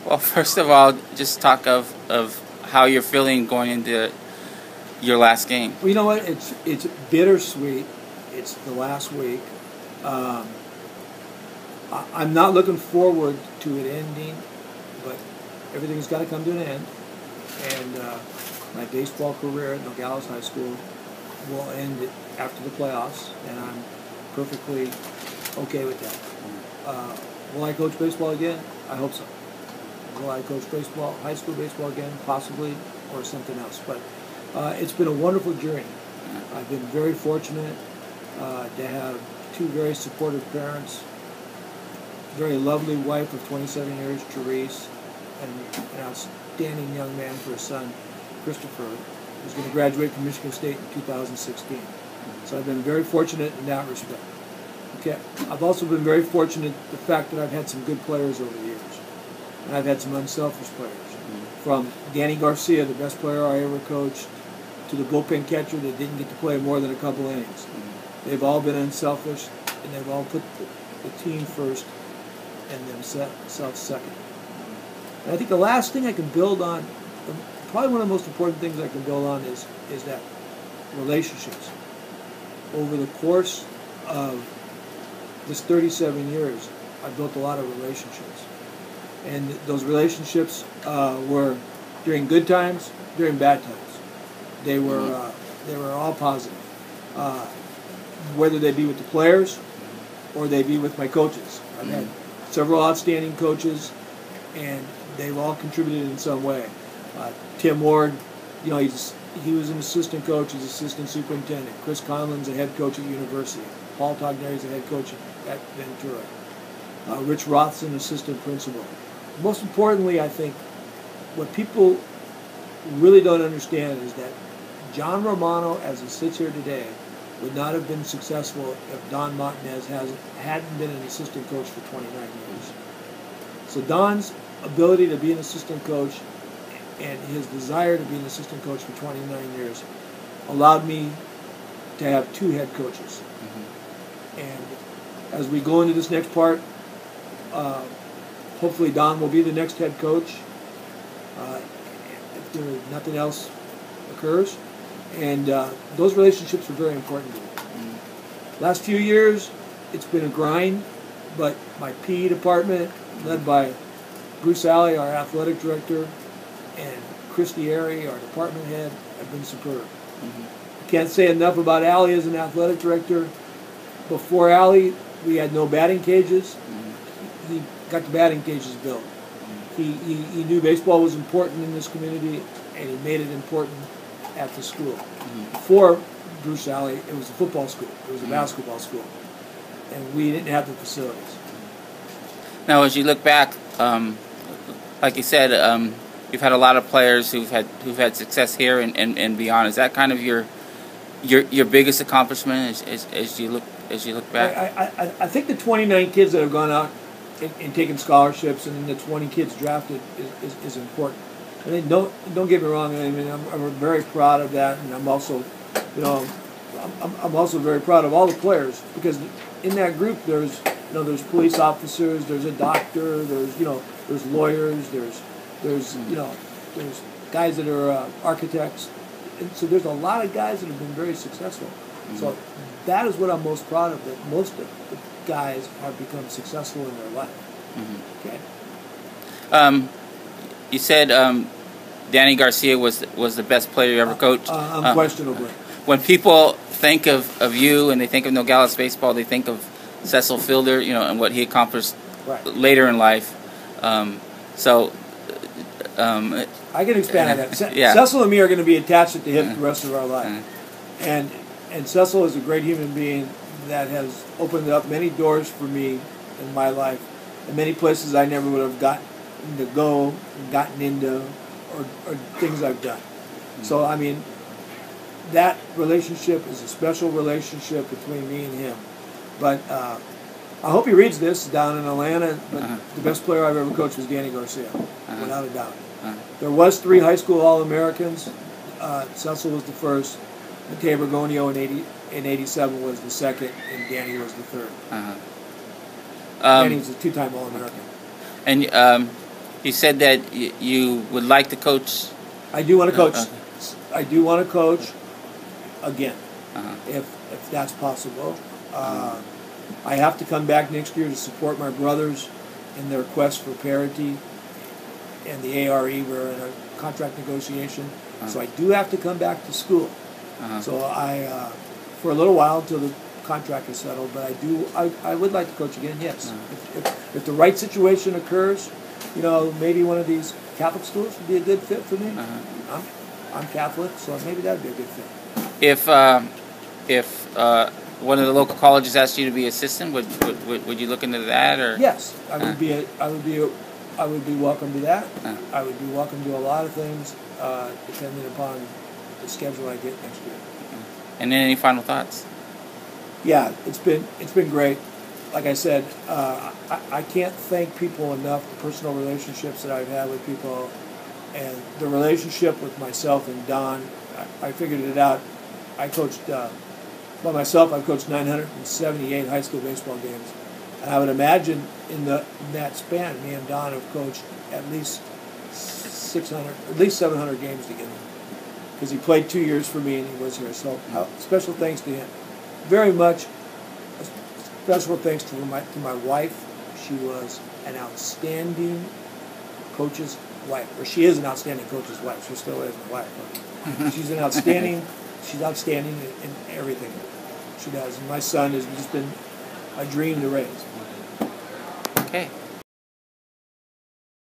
Well, first of all, just talk of how you're feeling going into your last game. Well, you know what? It's bittersweet. It's the last week. I'm not looking forward to it ending, but everything's got to come to an end. And my baseball career at Nogales High School will end after the playoffs, and I'm perfectly okay with that. Will I coach baseball again? I hope so. Will I coach baseball, high school baseball again? Possibly, or something else. But it's been a wonderful journey. I've been very fortunate to have two very supportive parents, very lovely wife of 27 years, Therese, and an outstanding young man for a son, Christopher, who's going to graduate from Michigan State in 2016. So I've been very fortunate in that respect. Okay, I've also been very fortunate the fact that I've had some good players over the years. And I've had some unselfish players. From Danny Garcia, the best player I ever coached, to the bullpen catcher that didn't get to play more than a couple innings. They've all been unselfish, and they've all put the team first and themselves second. And I think the last thing I can build on, probably one of the most important things I can build on is that relationships. Over the course of this 37 years, I built a lot of relationships. And those relationships were during good times, during bad times. They were all positive. Whether they be with the players or they be with my coaches. I've had several outstanding coaches, and they've all contributed in some way. Tim Ward, he was an assistant coach, he's assistant superintendent. Chris Conlon's a head coach at University. Paul Togneri's a head coach at Ventura. Rich Roth's an assistant principal. Most importantly, I think, what people really don't understand is that John Romano, as he sits here today, would not have been successful if Don Montanez hadn't been an assistant coach for 29 years. So Don's ability to be an assistant coach and his desire to be an assistant coach for 29 years allowed me to have two head coaches. And as we go into this next part, hopefully Don will be the next head coach if nothing else occurs. And those relationships are very important to me. Last few years, it's been a grind, but my PE department, led by Bruce Alley, our athletic director, and Christy Airy, our department head, have been superb. I can't say enough about Alley as an athletic director. Before Alley, we had no batting cages. He got the batting cages built. He knew baseball was important in this community, and he made it important at the school. Before Bruce Alley, it was a football school. It was a basketball school. And we didn't have the facilities. Now, as you look back, like you said, you've had a lot of players who've had success here and beyond. Is that kind of your biggest accomplishment as you look back? I think the 29 kids that have gone out and taken scholarships, and the 20 kids drafted is important. I mean, don't get me wrong. I mean, I'm very proud of that, and I'm also, I'm also very proud of all the players, because in that group there's police officers, there's a doctor, there's lawyers, there's guys that are architects, and so there's a lot of guys that have been very successful. So that is what I'm most proud of, that most of the guys have become successful in their life. Okay. You said Danny Garcia was the best player you ever coached. Unquestionably. When people think of you and they think of Nogales baseball, they think of Cecil Fielder, and what he accomplished later in life. I can expand on that. Yeah. Cecil and me are going to be attached at the hip the rest of our life. And Cecil is a great human being that has opened up many doors for me in my life, and many places I never would have gotten to go, gotten into, or things I've done. So, I mean, that relationship is a special relationship between me and him. But I hope he reads this down in Atlanta, but the best player I've ever coached was Danny Garcia, without a doubt. There was 3 high school All-Americans. Cecil was the first. Mateo Bergonio in 87 was the second, and Danny was the third. Danny was a 2-time All-American. And You said that you would like to coach. I do want to coach. Okay. I do want to coach again, Uh-huh. if that's possible. I have to come back next year to support my brothers in their quest for parity and the ARE. We're in a contract negotiation, so I do have to come back to school. So I, for a little while until the contract is settled, but I would like to coach again. Yes, if the right situation occurs, maybe one of these Catholic schools would be a good fit for me. I'm Catholic, so maybe that'd be a good fit. If one of the local colleges asked you to be assistant, would you look into that, or? Yes, I would be welcome to that. I would be welcome to a lot of things, depending upon the schedule I get next year. And then any final thoughts? Yeah, it's been great. Like I said, I can't thank people enough. The personal relationships that I've had with people, and the relationship with myself and Don. I figured it out. I coached by myself. I've coached 978 high school baseball games, and I would imagine in that span, me and Don have coached at least 700 games together. Because he played 2 years for me and he was here. So special thanks to him. Very much special thanks to my wife. She was an outstanding coach's wife. Or she is an outstanding coach's wife. She still is my wife. She's outstanding in everything she does. And my son has just been a dream to raise. Okay.